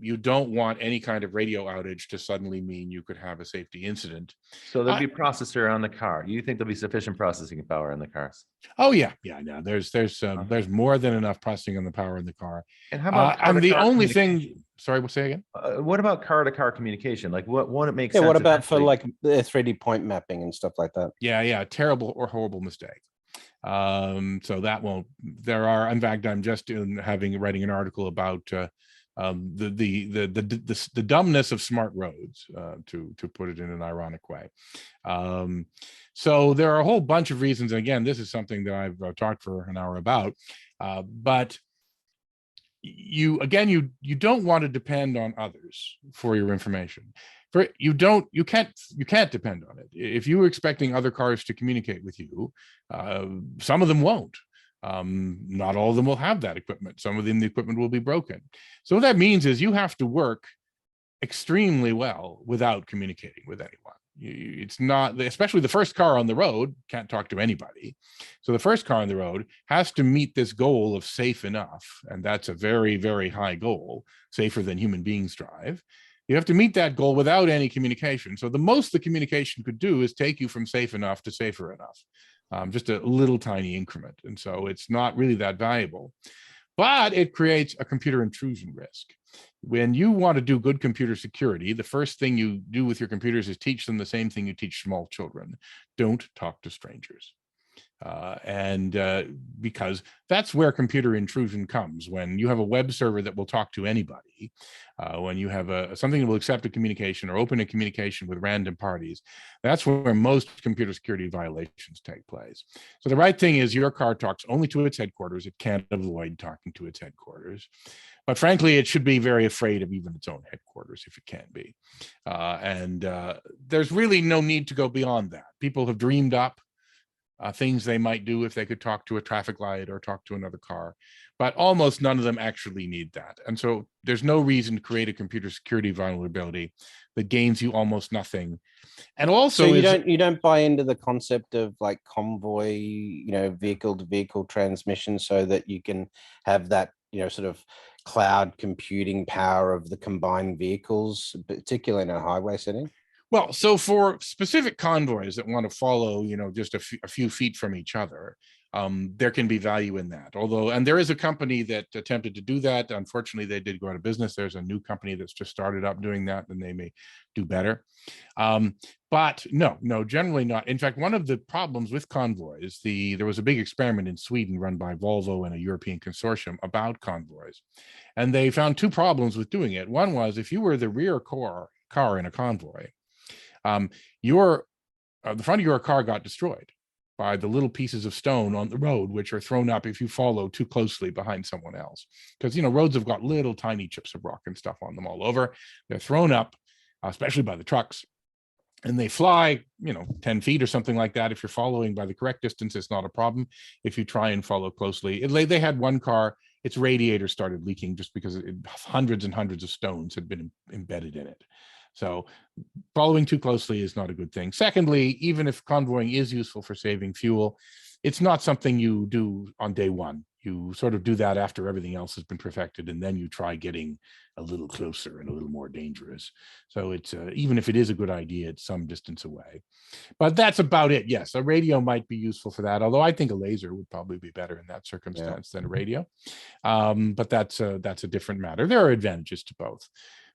You don't want any kind of radio outage to suddenly mean you could have a safety incident. So there'll be processor on the car. You think there'll be sufficient processing power in the cars? Oh yeah. No, there's more than enough processing on the power in the car. And how about and the only thing? Sorry, we'll say again. What about car-to-car communication? Like what it makes sense? Yeah, what about for like the 3D point mapping and stuff like that? Yeah, terrible or horrible mistake. So that won't. There are. In fact, I'm just writing an article about the dumbness of smart roads, to put it in an ironic way. So there are a whole bunch of reasons. And again, this is something that I've talked for an hour about, but you don't want to depend on others for your information. You can't depend on it. If you were expecting other cars to communicate with you, some of them won't. Not all of them will have that equipment. Some of them, the equipment will be broken. So what that means is you have to work extremely well without communicating with anyone. It's not, especially the first car on the road can't talk to anybody. So the first car on the road has to meet this goal of safe enough. And that's a very, very high goal, safer than human beings drive. You have to meet that goal without any communication. So the most the communication could do is take you from safe enough to safer enough, just a little tiny increment. And so it's not really that valuable, but it creates a computer intrusion risk. When you want to do good computer security, the first thing you do with your computers is teach them the same thing you teach small children. Don't talk to strangers. Because that's where computer intrusion comes. When you have a web server that will talk to anybody, when you have something that will accept a communication or open a communication with random parties, that's where most computer security violations take place. So the right thing is your car talks only to its headquarters. It can't avoid talking to its headquarters. But frankly, it should be very afraid of even its own headquarters if it can be. There's really no need to go beyond that. People have dreamed up things they might do if they could talk to a traffic light or talk to another car, but almost none of them actually need that. And so there's no reason to create a computer security vulnerability that gains you almost nothing. And also, so you don't buy into the concept of like convoy, vehicle to vehicle transmission, so that you can have that, sort of cloud computing power of the combined vehicles, particularly in a highway setting? Well, so for specific convoys that want to follow, just a few feet from each other, there can be value in that. And there is a company that attempted to do that. Unfortunately, they did go out of business. There's a new company that's just started up doing that, and they may do better. But no, generally not. In fact, one of the problems with convoys, there was a big experiment in Sweden run by Volvo and a European consortium about convoys. And they found two problems with doing it. One was, if you were the rear car in a convoy, the front of your car got destroyed by the little pieces of stone on the road, which are thrown up if you follow too closely behind someone else. Because, roads have got little tiny chips of rock and stuff on them all over. They're thrown up, especially by the trucks, and they fly, 10 feet or something like that. If you're following by the correct distance, it's not a problem. If you try and follow closely, they had one car, its radiator started leaking just because hundreds and hundreds of stones had been embedded in it. So following too closely is not a good thing. Secondly, even if convoying is useful for saving fuel, it's not something you do on day one. You sort of do that after everything else has been perfected, and then you try getting a little closer and a little more dangerous. So it's even if it is a good idea, it's some distance away. But that's about it. Yes, a radio might be useful for that, although I think a laser would probably be better in that circumstance than a radio. But that's a different matter. There are advantages to both.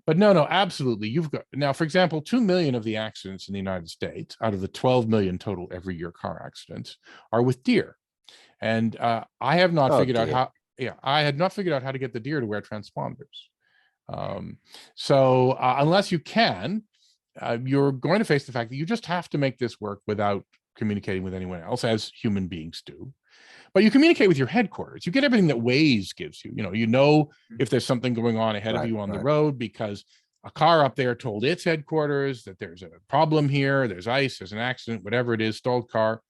But no, absolutely. You've got now, for example, 2 million of the accidents in the United States out of the 12 million total every year car accidents are with deer. And I have not figured out how. Yeah, I had not figured out how to get the deer to wear transponders. So unless you can, you're going to face the fact that you just have to make this work without communicating with anyone else, as human beings do. But you communicate with your headquarters. You get everything that Waze gives you. You know if there's something going on ahead of you on the road, because a car up there told its headquarters that there's a problem here, there's ice, there's an accident, whatever it is, stalled car.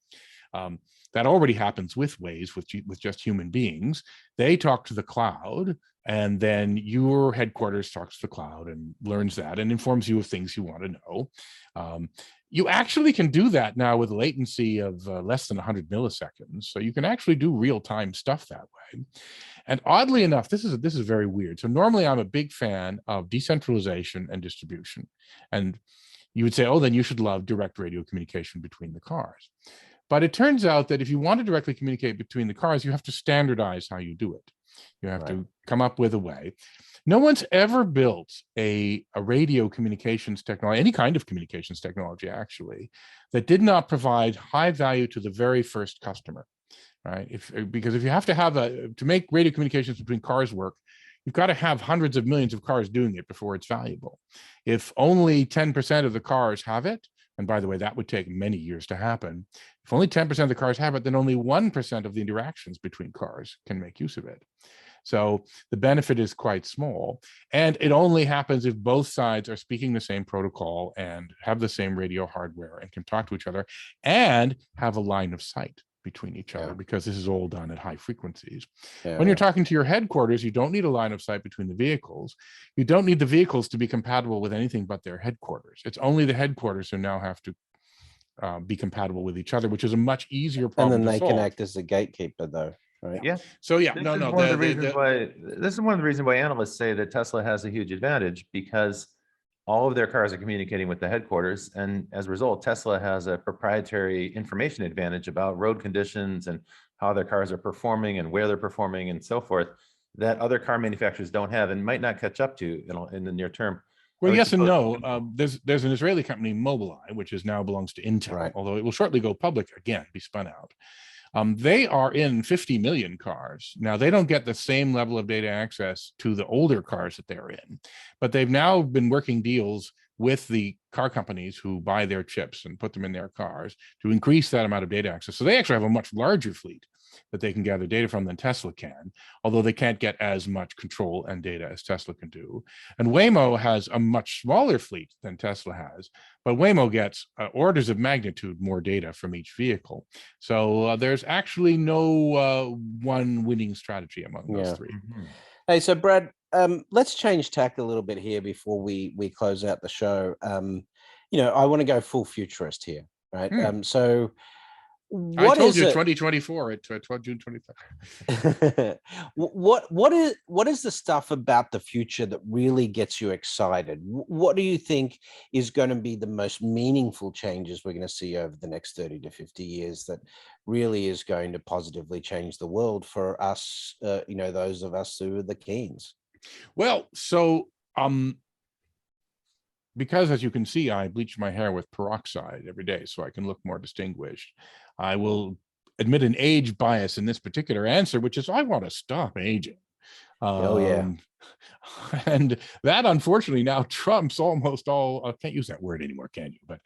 That already happens with Waze, with just human beings. They talk to the cloud, and then your headquarters talks to the cloud and learns that and informs you of things you want to know. You actually can do that now with latency of less than 100 milliseconds. So you can actually do real-time stuff that way. And oddly enough, this is very weird. So normally I'm a big fan of decentralization and distribution. And you would say, oh, then you should love direct radio communication between the cars. But it turns out that if you want to directly communicate between the cars, you have to standardize how you do it. You have to come up with a way. No one's ever built a radio communications technology, any kind of communications technology, actually, that did not provide high value to the very first customer, right? Because if you have to make radio communications between cars work, you've got to have hundreds of millions of cars doing it before it's valuable. If only 10% of the cars have it, and by the way, that would take many years to happen. If only 10% of the cars have it, then only 1% of the interactions between cars can make use of it. So the benefit is quite small. And it only happens if both sides are speaking the same protocol and have the same radio hardware and can talk to each other and have a line of sight between each other, because this is all done at high frequencies. When you're talking to your headquarters, you don't need a line of sight between the vehicles. You don't need the vehicles to be compatible with anything but their headquarters. It's only the headquarters who now have to be compatible with each other, which is a much easier problem. And then they can act as the gatekeeper, though, right? Yeah. So This is one of the reasons why analysts say that Tesla has a huge advantage, because all of their cars are communicating with the headquarters, and as a result, Tesla has a proprietary information advantage about road conditions and how their cars are performing and where they're performing and so forth, that other car manufacturers don't have and might not catch up to in the near term. Well, yes and no. There's an Israeli company, Mobileye, which now belongs to Intel, although it will shortly go public again, be spun out. They are in 50 million cars. Now, they don't get the same level of data access to the older cars that they're in, but they've now been working deals with the car companies who buy their chips and put them in their cars to increase that amount of data access. So they actually have a much larger fleet that they can gather data from than Tesla can, although they can't get as much control and data as Tesla can do. And Waymo has a much smaller fleet than Tesla has, but Waymo gets orders of magnitude more data from each vehicle. So there's actually no one winning strategy among those three. Hey, so Brad, let's change tack a little bit here before we close out the show. I want to go full futurist here, right? So I told you 2024 at June 25th. What is the stuff about the future that really gets you excited? What do you think is going to be the most meaningful changes we're going to see over the next 30 to 50 years that really is going to positively change the world for us, those of us who are the Keens? Well, so because, as you can see, I bleach my hair with peroxide every day so I can look more distinguished, I will admit an age bias in this particular answer, which is I want to stop aging. And that, unfortunately, now trumps almost all, I can't use that word anymore, can you? But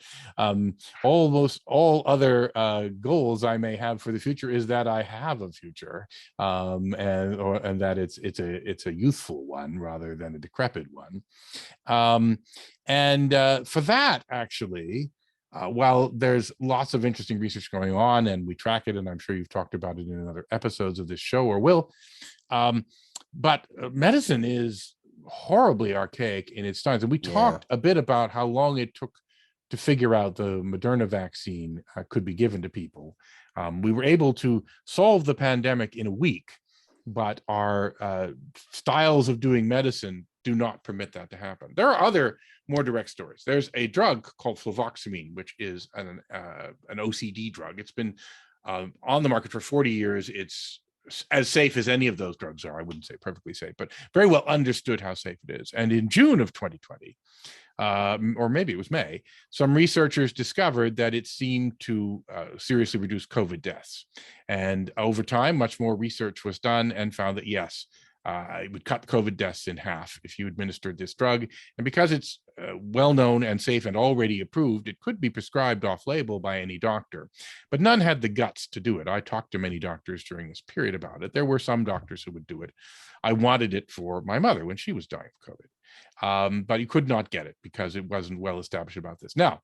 almost all other goals I may have for the future is that I have a future, and that it's a youthful one rather than a decrepit one. For that, actually, while there's lots of interesting research going on and we track it, and I'm sure you've talked about it in other episodes of this show or will, but medicine is horribly archaic in its times. And we talked a bit about how long it took to figure out the Moderna vaccine could be given to people. We were able to solve the pandemic in a week, but our styles of doing medicine do not permit that to happen. There are other more direct stories. There's a drug called fluvoxamine, which is an OCD drug. It's been on the market for 40 years. It's as safe as any of those drugs are. I wouldn't say perfectly safe, but very well understood how safe it is. And in June of 2020, or maybe it was May, some researchers discovered that it seemed to seriously reduce COVID deaths. And over time, much more research was done and found that, yes, it would cut COVID deaths in half if you administered this drug. And because it's well-known and safe and already approved, it could be prescribed off-label by any doctor. But none had the guts to do it. I talked to many doctors during this period about it. There were some doctors who would do it. I wanted it for my mother when she was dying of COVID. But you could not get it because it wasn't well established about this. Now,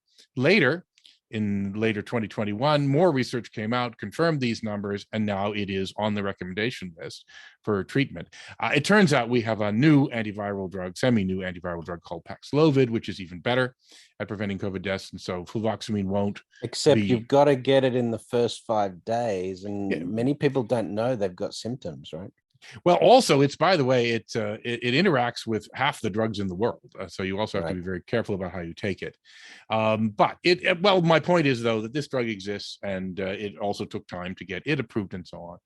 in later 2021, more research came out, confirmed these numbers, and now it is on the recommendation list for treatment. It turns out we have a new antiviral drug, semi-new antiviral drug called Paxlovid, which is even better at preventing COVID deaths. And so fluvoxamine won't. Except you've got to get it in the first 5 days, and many people don't know they've got symptoms, right? Well, also, it's, by the way, it interacts with half the drugs in the world. So you also have to be very careful about how you take it. But well, my point is, though, that this drug exists, and it also took time to get it approved and so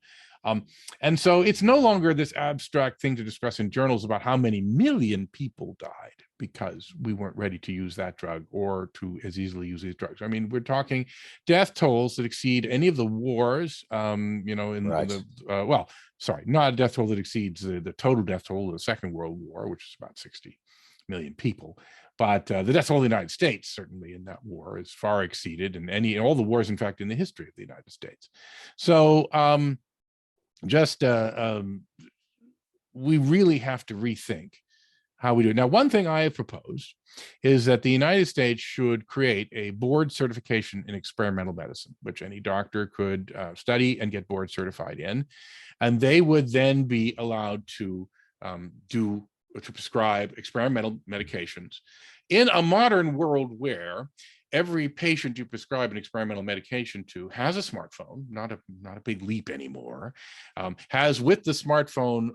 on. And so it's no longer this abstract thing to discuss in journals about how many million people died because we weren't ready to use that drug or to as easily use these drugs. I mean, we're talking death tolls that exceed any of the wars, well, sorry, not a death toll that exceeds the total death toll of the Second World War, which is about 60 million people. But the death toll of the United States, certainly in that war, is far exceeded, and all the wars, in fact, in the history of the United States. So we really have to rethink how we do it. Now, one thing I have proposed is that the United States should create a board certification in experimental medicine, which any doctor could study and get board certified in. And they would then be allowed to prescribe experimental medications in a modern world where every patient you prescribe an experimental medication to has a smartphone, not a big leap anymore, has with the smartphone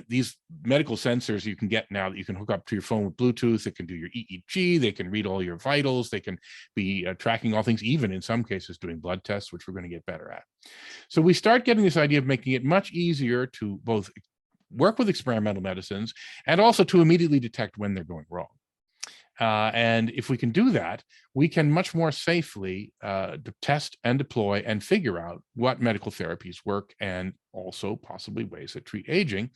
these medical sensors you can get now that you can hook up to your phone with Bluetooth. They can do your EEG, they can read all your vitals, they can be tracking all things, even in some cases doing blood tests, which we're going to get better at. So we start getting this idea of making it much easier to both work with experimental medicines and also to immediately detect when they're going wrong. And if we can do that, we can much more safely test and deploy and figure out what medical therapies work and also possibly ways that treat aging.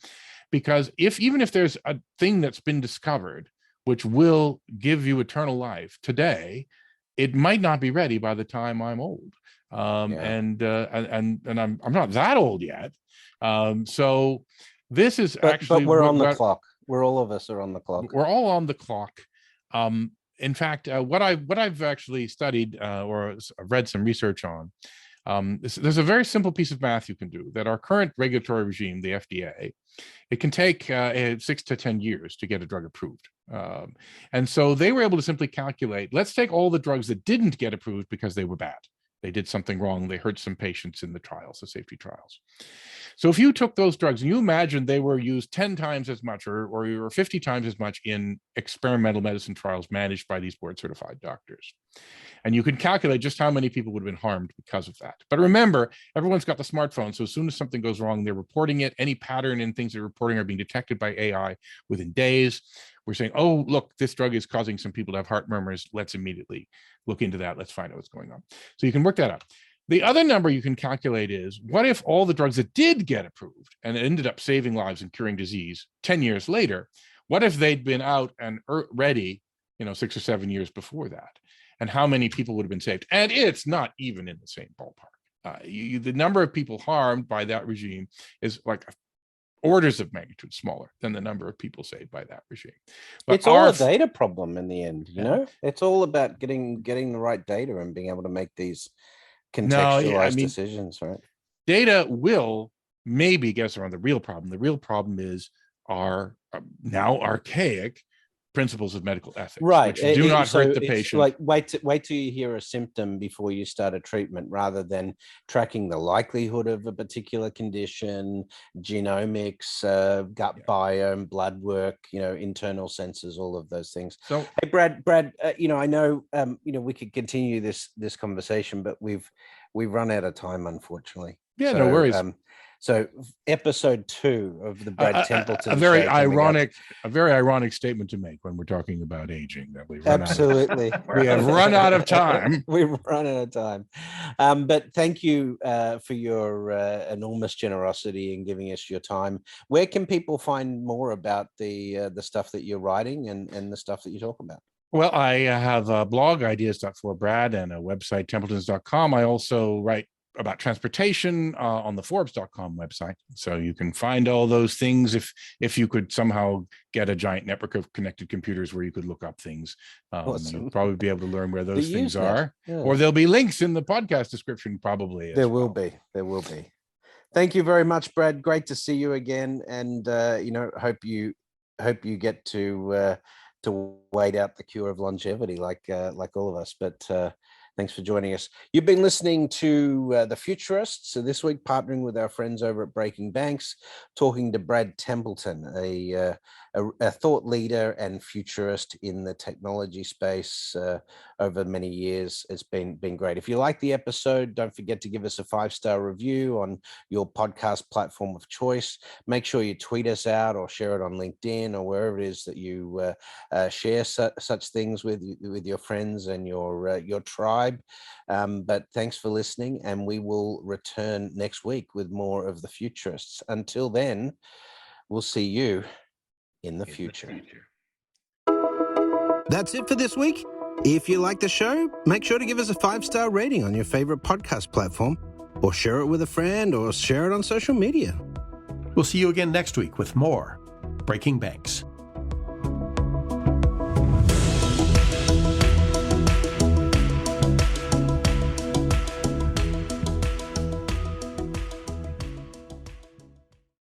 Because even if there's a thing that's been discovered which will give you eternal life today, it might not be ready by the time I'm old. And I'm not that old yet. So this is actually. But we're on the clock. All of us are on the clock. We're all on the clock. In fact, what I've actually studied or read some research on, there's a very simple piece of math you can do that our current regulatory regime, the FDA, it can take 6 to 10 years to get a drug approved. And so they were able to simply calculate, let's take all the drugs that didn't get approved because they were bad. They did something wrong. They hurt some patients in the trials, the safety trials. So if you took those drugs and you imagine they were used 10 times as much or 50 times as much in experimental medicine trials managed by these board certified doctors, and you can calculate just how many people would have been harmed because of that. But remember, everyone's got the smartphone. So as soon as something goes wrong, they're reporting it. Any pattern in things they're reporting are being detected by AI within days. We're saying, oh, look, this drug is causing some people to have heart murmurs. Let's immediately look into that. Let's find out what's going on. So you can work that out. The other number you can calculate is, what if all the drugs that did get approved and ended up saving lives and curing disease 10 years later, what if they'd been out and ready, 6 or 7 years before that? And how many people would have been saved? And it's not even in the same ballpark. The number of people harmed by that regime is like orders of magnitude smaller than the number of people saved by that regime. But it's all a data problem in the end, It's all about getting the right data and being able to make these contextualized decisions, right? Data will maybe get us around the real problem. The real problem is our now archaic principles of medical ethics, Right. which do not So hurt the it's patient. like wait till you hear a symptom before you start a treatment, rather than tracking the likelihood of a particular condition, genomics, gut biome, blood work, internal sensors, all of those things. So, hey, Brad, I know, we could continue this conversation, but we've run out of time, unfortunately. yeah, no worries. So episode 2 of the Brad Templeton a very show ironic statement to make when we're talking about aging, that we run absolutely we have run out of time. We've run out of time. But thank you for your enormous generosity in giving us your time. Where can people find more about the stuff that you're writing and the stuff that you talk about? Well, I have a blog, ideas.for-brad, and a website, templetons.com. I also write about transportation on the Forbes.com website. So you can find all those things if you could somehow get a giant network of connected computers where you could look up things. Awesome. You'll probably be able to learn where those things are. Yeah. Or there'll be links in the podcast description, probably. There will be. Thank you very much, Brad. Great to see you again. And, hope you get to wait out the cure of longevity like all of us. But thanks for joining us. You've been listening to The Futurists. So this week, partnering with our friends over at Breaking Banks, talking to Brad Templeton, a thought leader and futurist in the technology space over many years. It's been great. If you like the episode, don't forget to give us a 5-star review on your podcast platform of choice. Make sure you tweet us out or share it on LinkedIn or wherever it is that you share such things with your friends and your tribe. But thanks for listening, and we will return next week with more of The Futurists. Until then, we'll see you in the future. That's it for this week. If you like the show, make sure to give us a 5-star rating on your favorite podcast platform, or share it with a friend, or share it on social media. We'll see you again next week with more Breaking Banks.